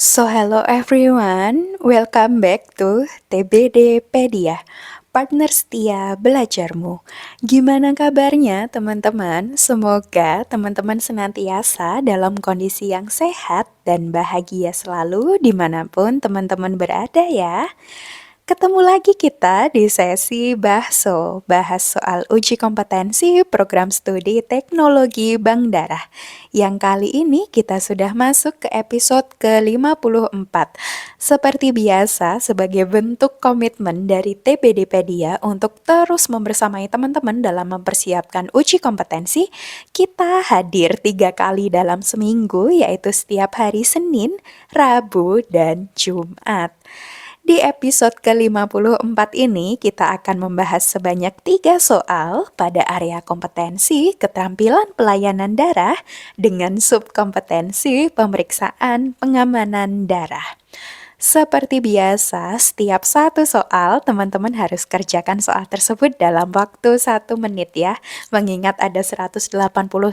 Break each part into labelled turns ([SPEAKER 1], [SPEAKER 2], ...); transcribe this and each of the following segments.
[SPEAKER 1] Hello everyone, welcome back to TBDpedia, partner setia belajarmu. Gimana kabarnya teman-teman? Semoga teman-teman senantiasa dalam kondisi yang sehat dan bahagia selalu dimanapun teman-teman berada ya. Ketemu lagi kita di sesi Bahso, bahas soal uji kompetensi program studi teknologi Bank Darah. Yang kali ini kita sudah masuk ke episode ke-54. Seperti biasa, sebagai bentuk komitmen dari TBDpedia untuk terus membersamai teman-teman dalam mempersiapkan uji kompetensi, kita hadir 3 kali dalam seminggu, yaitu setiap hari Senin, Rabu, dan Jumat. Di episode ke-54 ini, kita akan membahas sebanyak 3 soal pada area kompetensi keterampilan pelayanan darah dengan subkompetensi pemeriksaan pengamanan darah. Seperti biasa, setiap satu soal, teman-teman harus kerjakan soal tersebut dalam waktu 1 menit ya. Mengingat ada 180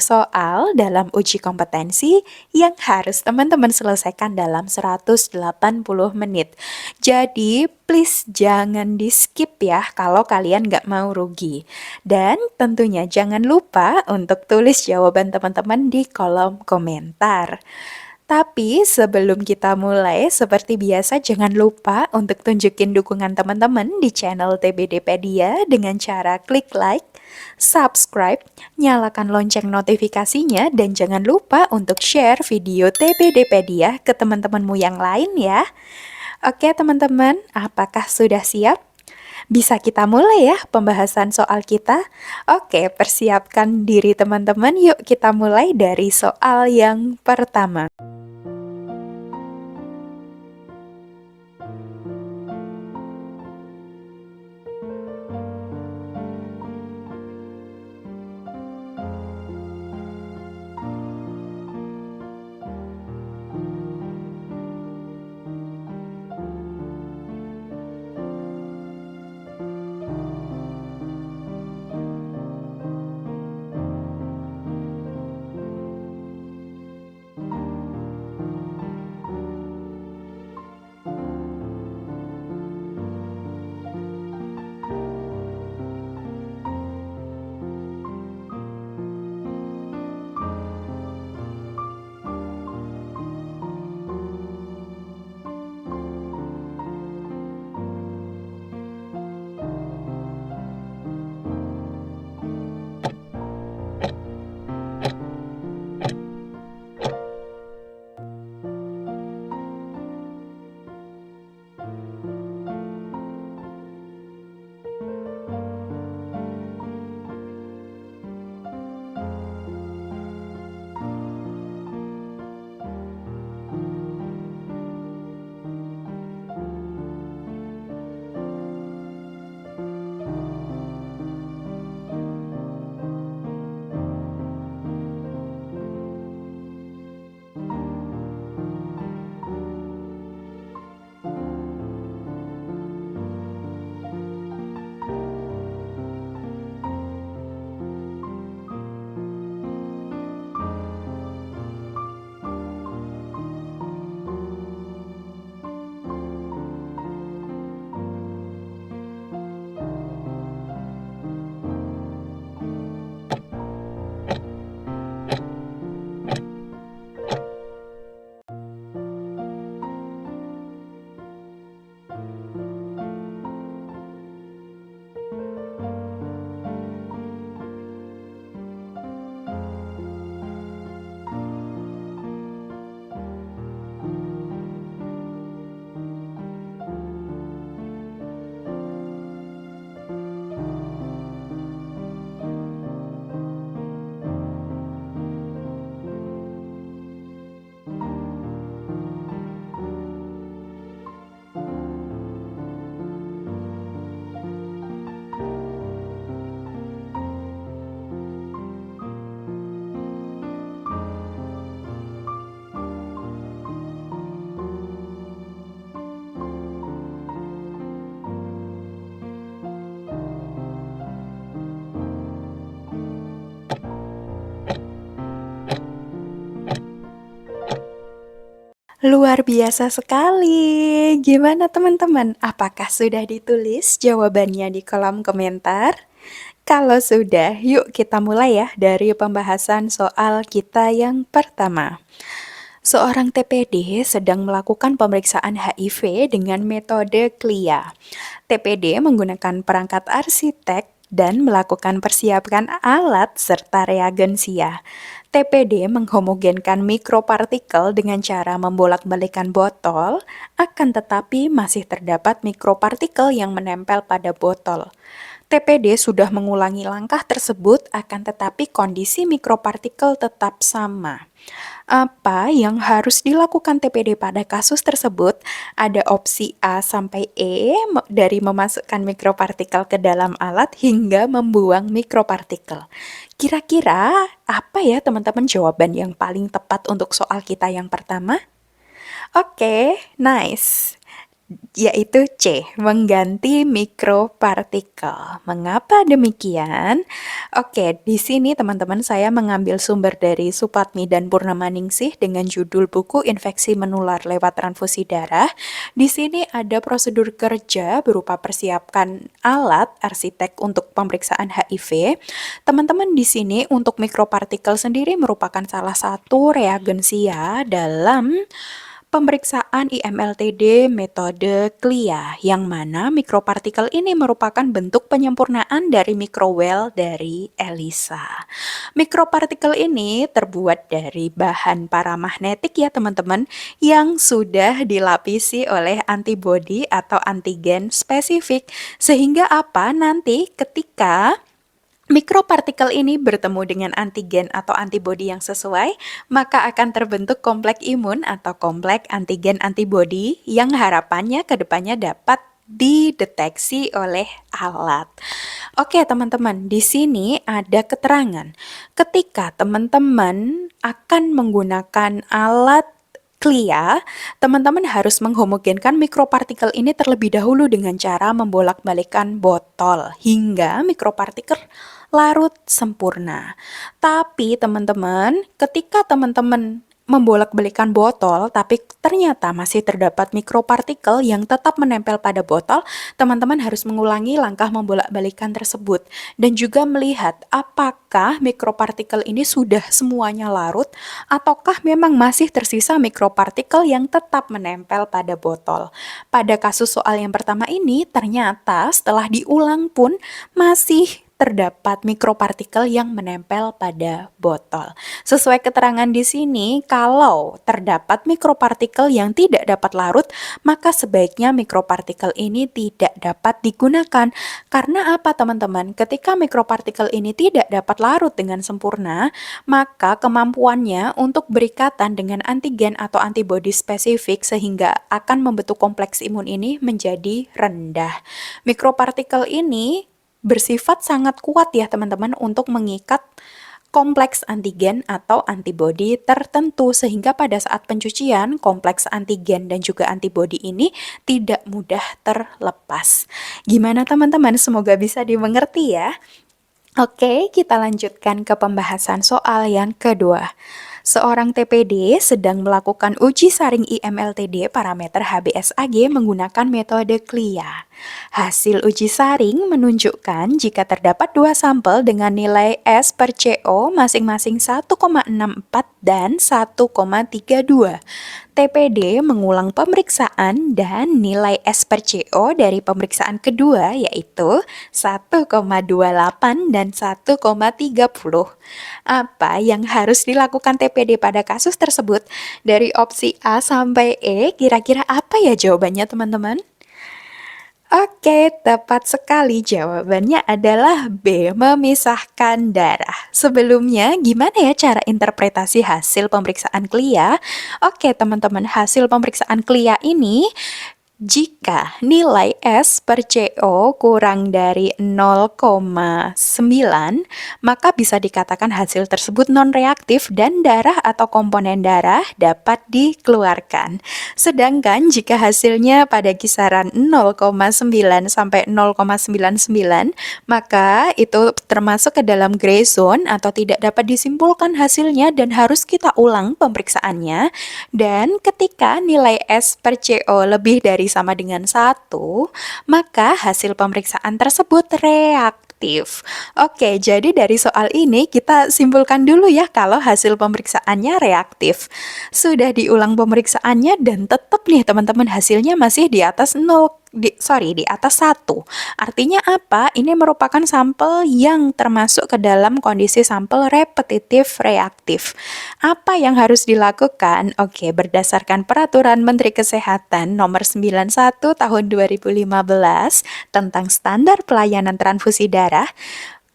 [SPEAKER 1] soal dalam uji kompetensi yang harus teman-teman selesaikan dalam 180 menit. Jadi, please jangan di-skip ya kalau kalian nggak mau rugi. Dan tentunya jangan lupa untuk tulis jawaban teman-teman di kolom komentar. Tapi sebelum kita mulai, seperti biasa jangan lupa untuk tunjukin dukungan teman-teman di channel TBDpedia dengan cara klik like, subscribe, nyalakan lonceng notifikasinya, dan jangan lupa untuk share video TBDpedia ke teman-temanmu yang lain ya. Oke teman-teman, apakah sudah siap? Bisa kita mulai ya pembahasan soal kita? Oke, persiapkan diri teman-teman. Yuk kita mulai dari soal yang pertama. Luar biasa sekali. Gimana teman-teman? Apakah sudah ditulis jawabannya di kolom komentar? Kalau sudah, yuk kita mulai ya dari pembahasan soal kita yang pertama. Seorang TPD sedang melakukan pemeriksaan HIV dengan metode CLIA. TPD menggunakan perangkat arsitek dan melakukan persiapan alat serta reagensia. TPD menghomogenkan mikropartikel dengan cara membolak-balikan botol, akan tetapi masih terdapat mikropartikel yang menempel pada botol. TPD sudah mengulangi langkah tersebut, akan tetapi kondisi mikropartikel tetap sama. Apa yang harus dilakukan TPD pada kasus tersebut? Ada opsi A sampai E, dari memasukkan mikropartikel ke dalam alat hingga membuang mikropartikel. Kira-kira apa ya teman-teman jawaban yang paling tepat untuk soal kita yang pertama? Oke, nice. Yaitu C, mengganti mikropartikel. Mengapa demikian? Oke, di sini teman-teman saya mengambil sumber dari Supatmi dan Purnamaningsih dengan judul buku Infeksi Menular Lewat Transfusi Darah. Di sini ada prosedur kerja berupa persiapkan alat arsitek untuk pemeriksaan HIV. Teman-teman di sini untuk mikropartikel sendiri merupakan salah satu reagensia dalam pemeriksaan IMLTD metode CLIA, yang mana mikropartikel ini merupakan bentuk penyempurnaan dari microwell dari ELISA. Mikropartikel ini terbuat dari bahan paramagnetik ya teman-teman, yang sudah dilapisi oleh antibodi atau antigen spesifik, sehingga apa nanti ketika mikropartikel ini bertemu dengan antigen atau antibodi yang sesuai, maka akan terbentuk kompleks imun atau kompleks antigen-antibodi yang harapannya ke depannya dapat dideteksi oleh alat. Oke, teman-teman, di sini ada keterangan. Ketika teman-teman akan menggunakan alat CLIA, teman-teman harus menghomogenkan mikropartikel ini terlebih dahulu dengan cara membolak-balikkan botol hingga mikropartikel larut sempurna. Tapi teman-teman, ketika teman-teman membolak-balikan botol, tapi ternyata masih terdapat mikropartikel yang tetap menempel pada botol, teman-teman harus mengulangi langkah membolak-balikan tersebut dan juga melihat apakah mikropartikel ini sudah semuanya larut ataukah memang masih tersisa mikropartikel yang tetap menempel pada botol. Pada kasus soal yang pertama ini, ternyata setelah diulang pun masih terdapat mikropartikel yang menempel pada botol. Sesuai keterangan di sini, kalau terdapat mikropartikel yang tidak dapat larut, maka sebaiknya mikropartikel ini tidak dapat digunakan. Karena apa teman-teman? Ketika mikropartikel ini tidak dapat larut dengan sempurna, maka kemampuannya untuk berikatan dengan antigen atau antibodi spesifik sehingga akan membentuk kompleks imun ini menjadi rendah. Mikropartikel ini bersifat sangat kuat ya teman-teman untuk mengikat kompleks antigen atau antibodi tertentu sehingga pada saat pencucian kompleks antigen dan juga antibodi ini tidak mudah terlepas. Gimana teman-teman? Semoga bisa dimengerti ya. Oke, kita lanjutkan ke pembahasan soal yang kedua. Seorang TPD sedang melakukan uji saring IMLTD parameter HBsAg menggunakan metode CLIA. Hasil uji saring menunjukkan jika terdapat dua sampel dengan nilai S per CO masing-masing 1,64 dan 1,32. TPD mengulang pemeriksaan dan nilai S per CO dari pemeriksaan kedua yaitu 1,28 dan 1,30. Apa yang harus dilakukan TPD pada kasus tersebut? Dari opsi A sampai E, kira-kira apa ya jawabannya teman-teman? Oke, tepat sekali jawabannya adalah B, memisahkan darah. Sebelumnya, gimana ya cara interpretasi hasil pemeriksaan CLIA? Oke, teman-teman, hasil pemeriksaan CLIA ini Jika nilai S per CO kurang dari 0,9, maka bisa dikatakan hasil tersebut non-reaktif dan darah atau komponen darah dapat dikeluarkan. Sedangkan jika hasilnya pada kisaran 0,9 sampai 0,99, maka itu termasuk ke dalam gray zone atau tidak dapat disimpulkan hasilnya dan harus kita ulang pemeriksaannya. Dan ketika nilai S per CO lebih dari sama dengan 1, maka hasil pemeriksaan tersebut reaktif. Oke, jadi dari soal ini kita simpulkan dulu ya kalau hasil pemeriksaannya reaktif. Sudah diulang pemeriksaannya dan tetap nih teman-teman hasilnya masih di atas 0, di atas 1. Artinya apa? Ini merupakan sampel yang termasuk ke dalam kondisi sampel repetitif reaktif. Apa yang harus dilakukan? Oke, berdasarkan Peraturan Menteri Kesehatan Nomor 91 Tahun 2015 tentang standar pelayanan transfusi darah,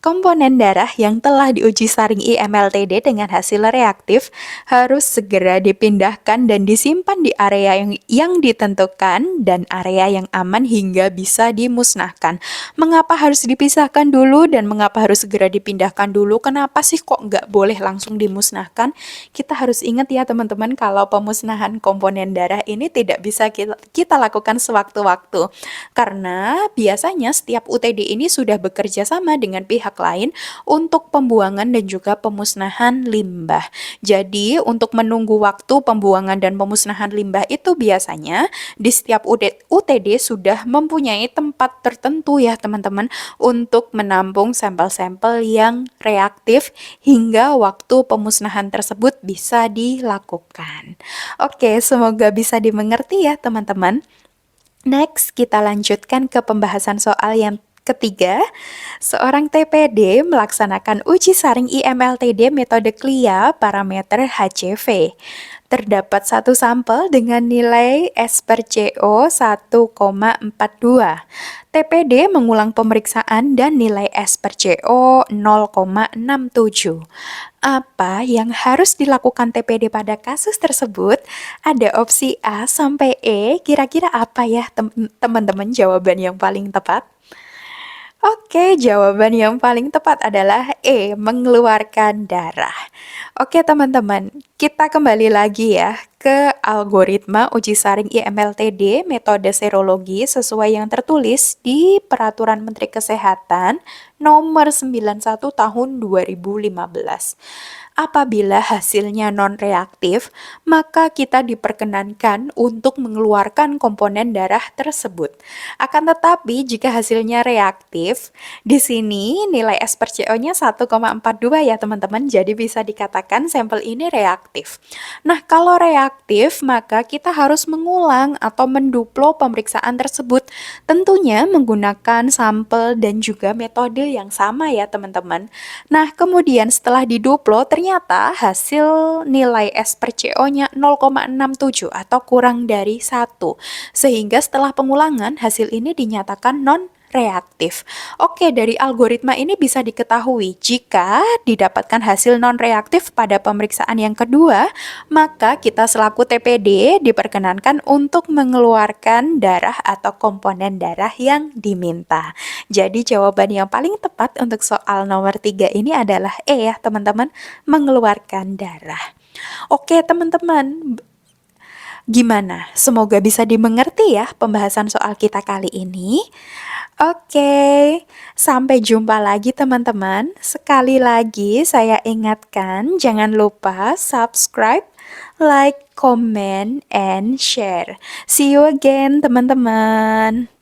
[SPEAKER 1] komponen darah yang telah diuji saring IMLTD dengan hasil reaktif harus segera dipindahkan dan disimpan di area yang ditentukan dan area yang aman hingga bisa dimusnahkan. Mengapa harus dipisahkan dulu dan mengapa harus segera dipindahkan dulu? Kenapa sih kok nggak boleh langsung dimusnahkan? Kita harus ingat ya teman-teman kalau pemusnahan komponen darah ini tidak bisa kita lakukan sewaktu-waktu. Karena biasanya setiap UTD ini sudah bekerja sama dengan pihak lain untuk pembuangan dan juga pemusnahan limbah. Jadi, untuk menunggu waktu pembuangan dan pemusnahan limbah itu biasanya di setiap UTD sudah mempunyai tempat tertentu ya teman-teman untuk menampung sampel-sampel yang reaktif hingga waktu pemusnahan tersebut bisa dilakukan. Oke, semoga bisa dimengerti ya teman-teman. Next, kita lanjutkan ke pembahasan soal yang ketiga. Seorang TPD melaksanakan uji saring IMLTD metode CLIA parameter HCV. Terdapat satu sampel dengan nilai S per CO 1,42. TPD mengulang pemeriksaan dan nilai S per CO 0,67. Apa yang harus dilakukan TPD pada kasus tersebut? Ada opsi A sampai E, kira-kira apa ya teman-teman jawaban yang paling tepat? Oke, jawaban yang paling tepat adalah E, mengeluarkan darah. Oke teman-teman, kita kembali lagi ya ke algoritma uji saring IMLTD metode serologi sesuai yang tertulis di Peraturan Menteri Kesehatan Nomor 91 Tahun 2015. Apabila hasilnya non-reaktif, maka kita diperkenankan untuk mengeluarkan komponen darah tersebut. Akan tetapi, jika hasilnya reaktif, di sini nilai S per CO-nya 1,42 ya teman-teman, jadi bisa dikatakan sampel ini reaktif. Nah, kalau reaktif, maka kita harus mengulang atau menduplo pemeriksaan tersebut, tentunya menggunakan sampel dan juga metode yang sama ya teman-teman. Nah, kemudian setelah diduplo, ternyata hasil nilai S per CO-nya 0,67 atau kurang dari 1. Sehingga setelah pengulangan, hasil ini dinyatakan non-reaktif. Oke, dari algoritma ini bisa diketahui jika didapatkan hasil non-reaktif pada pemeriksaan yang kedua, maka kita selaku TPD diperkenankan untuk mengeluarkan darah atau komponen darah yang diminta. Jadi jawaban yang paling tepat untuk soal nomor 3 ini adalah E ya teman-teman, mengeluarkan darah. Oke teman-teman, gimana? Semoga bisa dimengerti ya pembahasan soal kita kali ini. Oke, sampai jumpa lagi teman-teman. Sekali lagi saya ingatkan jangan lupa subscribe, like, comment, and share. See you again teman-teman.